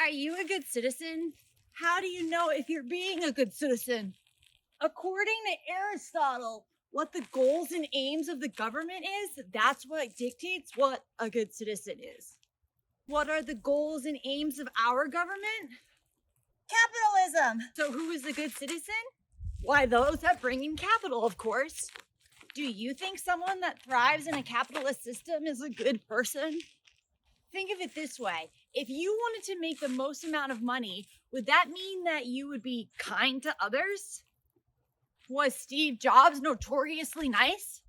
Are you a good citizen? How do you know if you're being a good citizen? According to Aristotle, what the goals and aims of the government is, that's what dictates what a good citizen is. What are the goals and aims of our government? Capitalism. So who is a good citizen? Why, those that bring in capital, of course. Do you think someone that thrives in a capitalist system is a good person? Think of it this way. If you wanted to make the most amount of money, would that mean that you would be kind to others? Was Steve Jobs notoriously nice?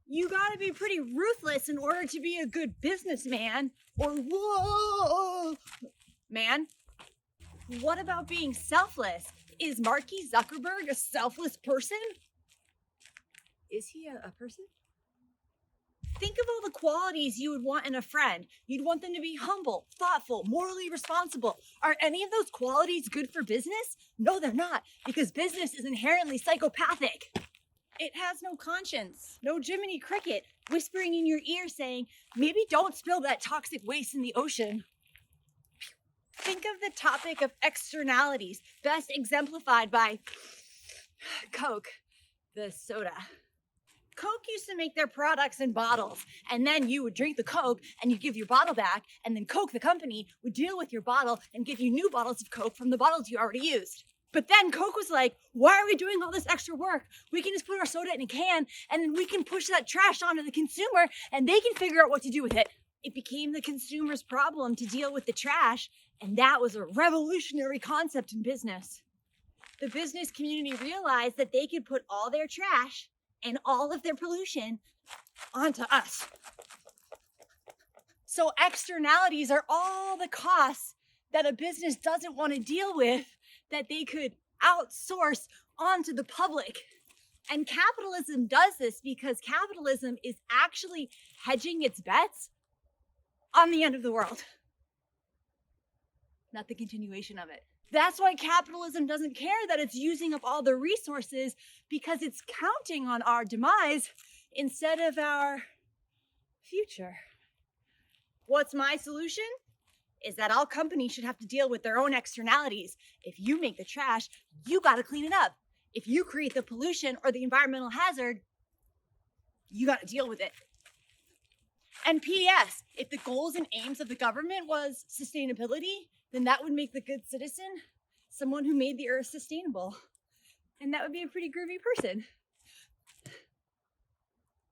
You gotta be pretty ruthless in order to be a good businessman, or whoa, man. What about being selfless? Is Marky Zuckerberg a selfless person? Is he a person? Think of all the qualities you would want in a friend. You'd want them to be humble, thoughtful, morally responsible. Are any of those qualities good for business? No, they're not, because business is inherently psychopathic. It has no conscience, no Jiminy Cricket whispering in your ear saying, maybe don't spill that toxic waste in the ocean. Think of the topic of externalities, best exemplified by Coke, the soda. Coke used to make their products in bottles, and then you would drink the Coke and you'd give your bottle back, and then Coke, the company, would deal with your bottle and give you new bottles of Coke from the bottles you already used. But then Coke was like, why are we doing all this extra work? We can just put our soda in a can, and then we can push that trash onto the consumer, and they can figure out what to do with it. It became the consumer's problem to deal with the trash, and that was a revolutionary concept in business. The business community realized that they could put all their trash and all of their pollution onto us. So externalities are all the costs that a business doesn't want to deal with that they could outsource onto the public. And capitalism does this because capitalism is actually hedging its bets on the end of the world, not the continuation of it. That's why capitalism doesn't care that it's using up all the resources, because it's counting on our demise instead of our future. What's my solution? Is that all companies should have to deal with their own externalities. If you make the trash, you gotta clean it up. If you create the pollution or the environmental hazard, you gotta deal with it. And P.S., if the goals and aims of the government was sustainability, then that would make the good citizen someone who made the earth sustainable. And that would be a pretty groovy person.